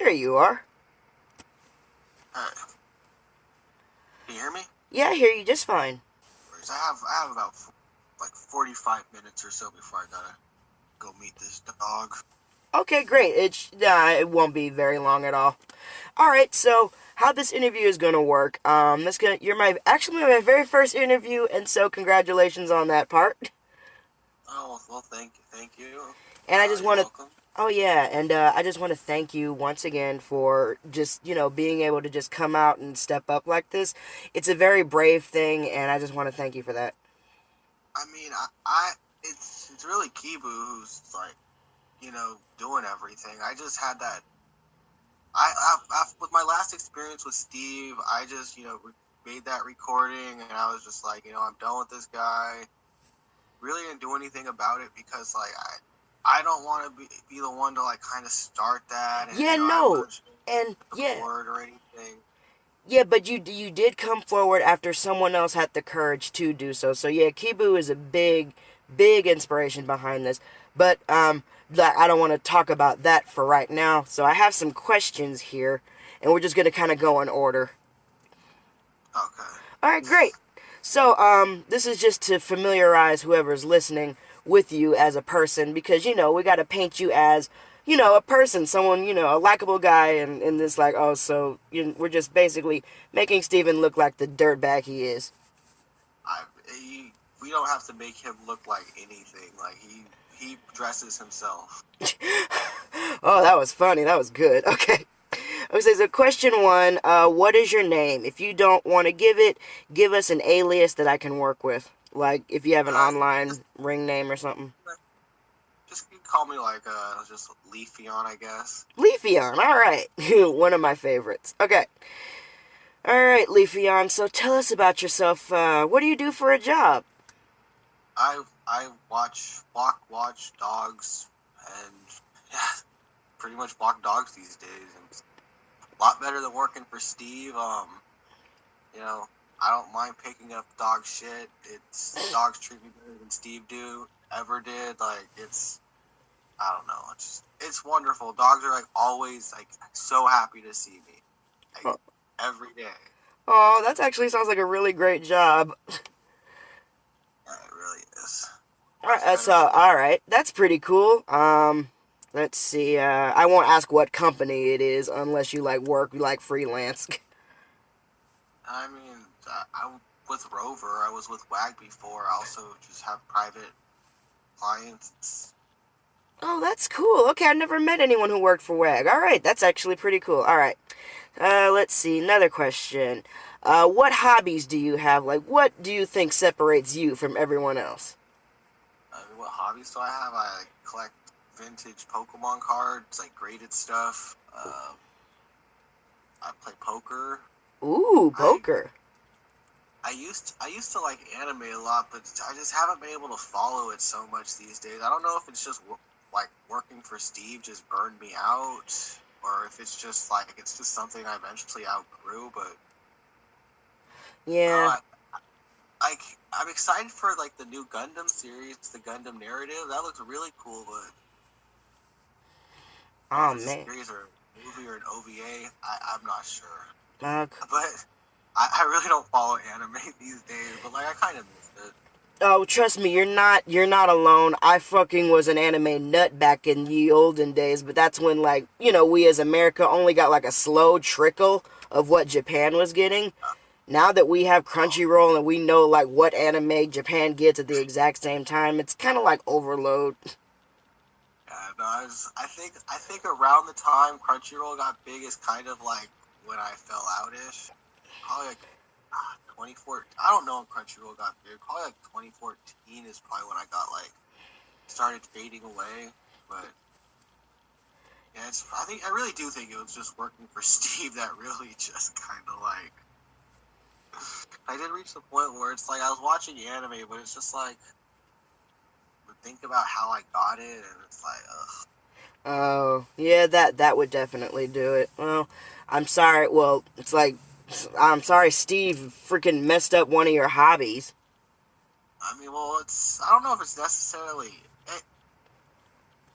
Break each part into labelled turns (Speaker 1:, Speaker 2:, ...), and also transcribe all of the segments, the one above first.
Speaker 1: there you are.
Speaker 2: Alright, can you hear me?
Speaker 1: Yeah, I hear you just fine.
Speaker 2: I have about like 45 minutes or so before I gotta go meet this dog.
Speaker 1: Okay, great. It won't be very long at all. All right, so how this interview is gonna work? You're my very first interview, and so congratulations on that part.
Speaker 2: Oh well, thank you.
Speaker 1: And I just
Speaker 2: You're
Speaker 1: want to,
Speaker 2: welcome.
Speaker 1: oh yeah, and I just want to thank you once again for just being able to just come out and step up like this. It's a very brave thing, and I just want to thank you for that.
Speaker 2: I mean, it's really Kibu who's like doing everything. I just had that. With my last experience with Steve, I just made that recording, and I was just like, I'm done with this guy. Really didn't do anything about it because like I don't want to be the one to like kind of start that, and
Speaker 1: Yeah,
Speaker 2: I
Speaker 1: no,
Speaker 2: wasn't
Speaker 1: and yeah,
Speaker 2: support or anything.
Speaker 1: yeah, but you did come forward after someone else had the courage to do so. So yeah, Kibu is a big inspiration behind this. But I don't want to talk about that for right now. So I have some questions here, and we're just gonna kind of go in order.
Speaker 2: Okay.
Speaker 1: All right, great. So this is just to familiarize whoever's listening with you as a person, because we got to paint you as a person, someone, a likable guy, and this like, oh, so we're just basically making Steven look like the dirtbag he is.
Speaker 2: I we don't have to make him look like anything. Like he dresses himself.
Speaker 1: Oh, that was funny. That was good. Okay. Okay, so question one, what is your name? If you don't want to give it, give us an alias that I can work with. Like, if you have an
Speaker 2: Uh,
Speaker 1: online
Speaker 2: just
Speaker 1: ring name or something.
Speaker 2: just you call me like just Leafeon, I guess.
Speaker 1: Leafeon, alright. One of my favorites. Okay. Alright, Leafeon, so tell us about yourself. What do you do for a job?
Speaker 2: I watch dogs, and yeah, pretty much walk dogs these days, and it's a lot better than working for Steve. You know, I don't mind picking up dog shit. It's dogs treat me better than Steve ever did. Like I don't know. It's wonderful. Dogs are like always like so happy to see me, like
Speaker 1: Oh,
Speaker 2: every day.
Speaker 1: oh, that actually sounds like a really great job.
Speaker 2: Yeah, it really is.
Speaker 1: Alright,
Speaker 2: Much better than.
Speaker 1: alright. That's pretty cool. Let's see. I won't ask what company it is unless you like work, you like freelance.
Speaker 2: I mean, I'm with Rover. I was with WAG before. I also just have private clients.
Speaker 1: Oh, that's cool. Okay, I've never met anyone who worked for WAG. Alright, that's actually pretty cool. Alright. Let's see. Another question. What hobbies do you have? Like, what do you think separates you from everyone else?
Speaker 2: What hobbies do I have? I collect vintage Pokemon cards, like graded stuff. I play poker.
Speaker 1: Ooh,
Speaker 2: I
Speaker 1: poker.
Speaker 2: I used to like anime a lot, but I just haven't been able to follow it so much these days. I don't know if it's just like working for Steve just burned me out, or if it's just like it's just something I eventually outgrew. But
Speaker 1: Yeah.
Speaker 2: uh, like I'm excited for like the new Gundam series, the Gundam narrative. That looks really cool, but I don't know
Speaker 1: Oh,
Speaker 2: if it's a
Speaker 1: man.
Speaker 2: series or a movie or an OVA. I'm not sure,
Speaker 1: Uh,
Speaker 2: but I really don't follow anime these days. But like I kind of miss it.
Speaker 1: Oh, trust me, you're not alone. I fucking was an anime nut back in the olden days, but that's when like, we as America only got like a slow trickle of what Japan was getting. Now that we have
Speaker 2: Oh,
Speaker 1: Crunchyroll and we know like what anime Japan gets at the exact same time, it's kind of like overload.
Speaker 2: yeah, no, I think around the time Crunchyroll got big is kind of like when I fell outish. Probably like 2014. I don't know when Crunchyroll got big. Probably like 2014 is probably when I got like started fading away. But yeah, I really do think it was just working for Steve that really just kind of like I did reach the point where it's like I was watching anime, but it's just like think about how I got it, and it's like, ugh.
Speaker 1: Oh, yeah, that would definitely do it. Well, I'm sorry. Well, it's like I'm sorry Steve freaking messed up one of your hobbies.
Speaker 2: I mean, well, I don't know if it's necessarily. It,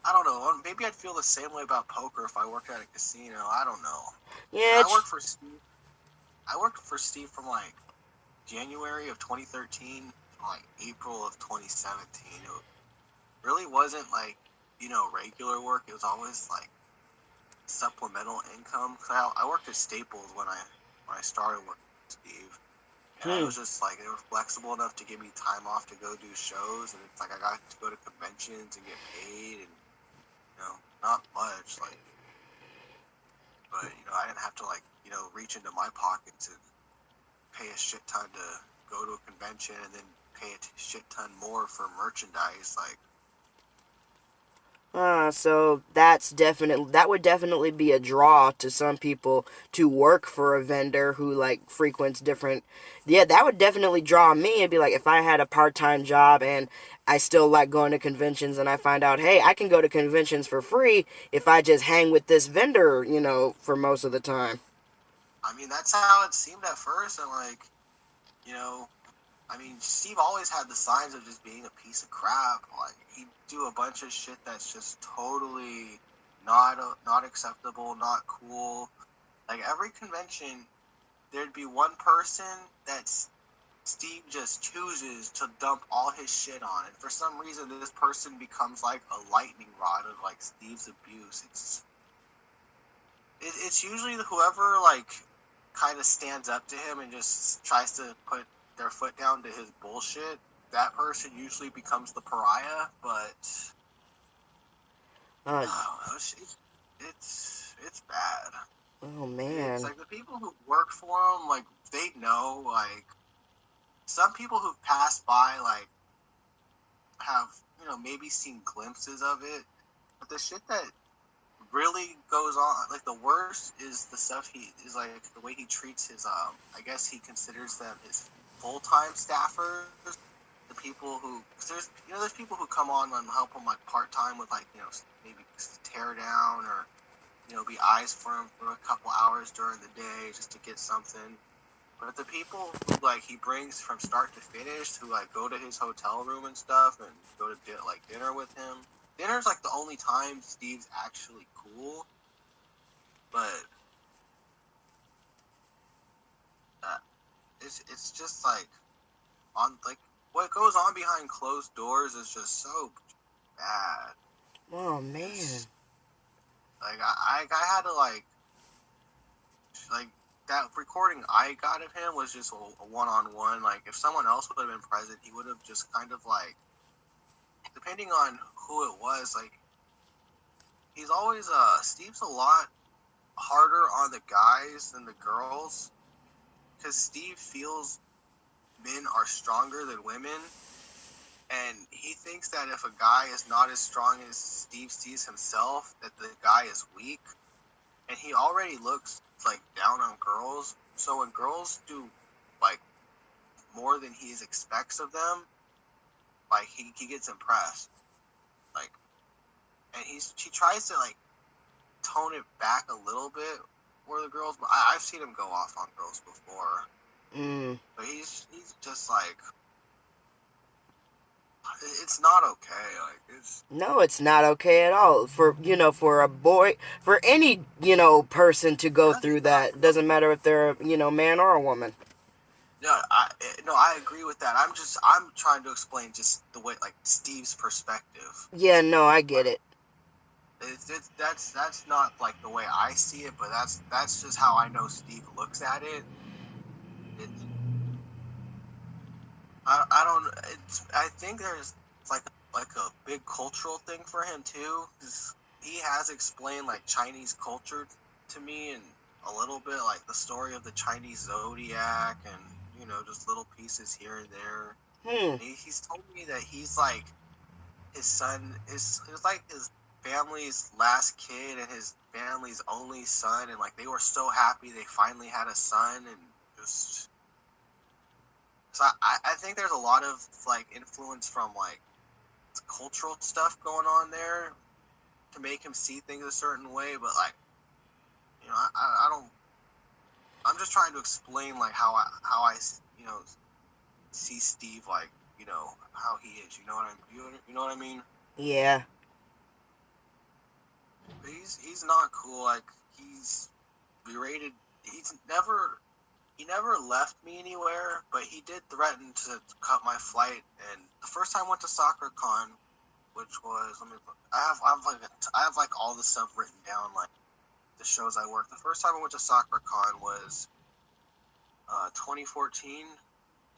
Speaker 2: I don't know. Maybe I'd feel the same way about poker if I worked at a casino. I don't know.
Speaker 1: Yeah,
Speaker 2: I worked for Steve. I worked for Steve from like January of 2013 to like April of 2017. It really wasn't like regular work. It was always like supplemental income. Cause I worked at Staples when I started working with Steve, and I
Speaker 1: hmm.
Speaker 2: was just like they were flexible enough to give me time off to go do shows, and it's like I got to go to conventions and get paid, and not much like, but I didn't have to like reach into my pockets and pay a shit ton to go to a convention and then pay a shit ton more for merchandise. Like,
Speaker 1: So that would definitely be a draw to some people to work for a vendor who like frequents different. Yeah, that would definitely draw me. It'd be like if I had a part-time job and I still like going to conventions and I find out, hey, I can go to conventions for free if I just hang with this vendor, for most of the time.
Speaker 2: I mean, that's how it seemed at first, and like, you know, I mean, Steve always had the signs of just being a piece of crap. Like, he'd do a bunch of shit that's just totally not acceptable, not cool. Like every convention, there'd be one person that's Steve just chooses to dump all his shit on, and for some reason, this person becomes like a lightning rod of like Steve's abuse. It's usually whoever like kind of stands up to him and just tries to put their foot down to his bullshit. That person usually becomes the pariah, but
Speaker 1: Uh,
Speaker 2: I don't know. It's bad.
Speaker 1: oh
Speaker 2: It's
Speaker 1: man.
Speaker 2: like the people who work for him, like they know. Like some people who've passed by, like have maybe seen glimpses of it, but the shit that really goes on. Like the worst is the stuff he is like the way he treats his I guess he considers them his full time staffers. The people who cause there's people who come on and help him like part time with like maybe tear down or be eyes for him for a couple hours during the day just to get something. But the people who like he brings from start to finish, who like go to his hotel room and stuff, and go to dinner with him. Dinner's like the only time Steve's actually cool. But uh, it's just like on like what goes on behind closed doors is just so bad.
Speaker 1: Oh man.
Speaker 2: It's like I had to like that recording I got of him was just a one on one. Like if someone else would have been present, he would have just kind of like depending on who it was. Like he's always Steve's a lot harder on the guys than the girls because Steve feels men are stronger than women, and he thinks that if a guy is not as strong as Steve sees himself, that the guy is weak, and he already looks like down on girls. So when girls do like more than he expects of them, like he gets impressed. Like, and he tries to like tone it back a little bit for the girls, but I've seen him go off on girls before.
Speaker 1: Mm.
Speaker 2: But he's just like it's not okay. Like it's
Speaker 1: No, it's not okay at all for for a boy, for any person to go
Speaker 2: yeah,
Speaker 1: through that.
Speaker 2: exactly.
Speaker 1: Doesn't matter if they're a man or a woman.
Speaker 2: Yeah, I agree with that. I'm trying to explain just the way like Steve's perspective.
Speaker 1: Yeah, no, I get
Speaker 2: Like
Speaker 1: it.
Speaker 2: that's not like the way I see it, but that's just how I know Steve looks at it. It's I don't I think there's like a big cultural thing for him too. 'Cause he has explained like Chinese culture to me and a little bit like the story of the Chinese zodiac and just little pieces here and there.
Speaker 1: Hmm.
Speaker 2: He's told me that he's like his son is it was like his family's last kid and his family's only son, and like they were so happy they finally had a son, and just so I think there's a lot of like influence from like cultural stuff going on there to make him see things a certain way, but like I don't. I'm just trying to explain like how I see Steve like how he is. You know what I mean?
Speaker 1: Yeah.
Speaker 2: He's not cool. Like he's berated. He's never he never left me anywhere, but he did threaten to cut my flight. And the first time I went to SoccerCon, which was I have like all the stuff written down, like the shows I worked. The first time I went to SoccerCon was 2014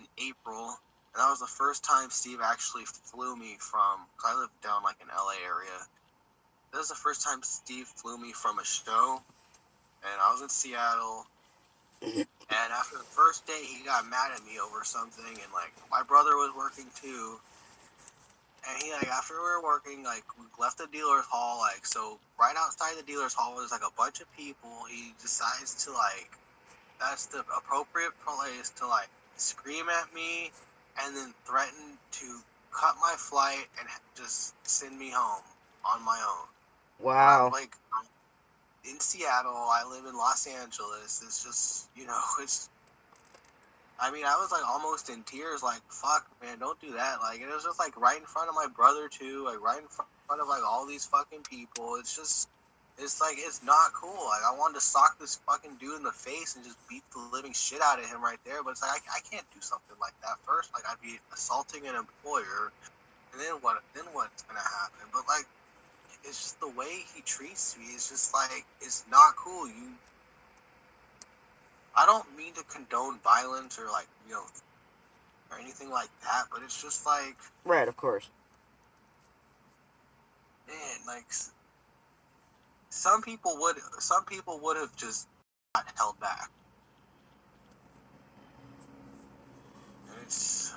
Speaker 2: in April, and that was the first time Steve actually flew me from. Cause I live down like in LA area. This is the first time Steve flew me from a show, and I was in Seattle. And after the first day, he got mad at me over something, and like my brother was working too. And he like after we were working, like we left the dealer's hall, like so right outside the dealer's hall was like a bunch of people. He decides to like that's the appropriate place to like scream at me, and then threaten to cut my flight and just send me home on my own. And I'm
Speaker 1: Wow.
Speaker 2: like in Seattle. I live in Los Angeles. It's just it's I mean, I was like almost in tears, like, fuck, man, don't do that. Like, it was just like right in front of my brother, too, like right in front of like all these fucking people. It's just, it's like, it's not cool. Like, I wanted to sock this fucking dude in the face and just beat the living shit out of him right there. But it's like, I can't do something like that first. Like, I'd be assaulting an employer, and then what? Then what's gonna happen? But like, it's just the way he treats me. It's just like, it's not cool. I don't mean to condone violence or like, or anything like that, but it's just like,
Speaker 1: Right, of course.
Speaker 2: man, like some people would have just not held back. It's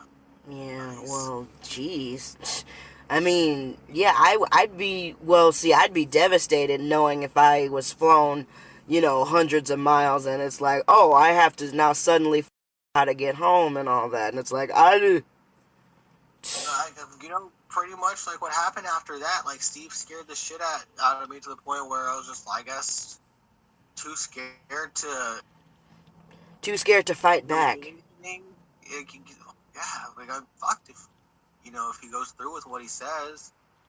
Speaker 1: Yeah,
Speaker 2: nice.
Speaker 1: well, jeez. I mean, yeah, I'd be, well, see, I'd be devastated knowing if I was flown, hundreds of miles and it's like, oh, I have to now suddenly how to get home and all that. And it's like, I do.
Speaker 2: I, pretty much like what happened after that. Like Steve scared the shit out of me to the point where I was just, I guess, too scared to
Speaker 1: Too scared to fight
Speaker 2: say
Speaker 1: back.
Speaker 2: anything. Yeah, like I'm fucked if if he goes through with what he says.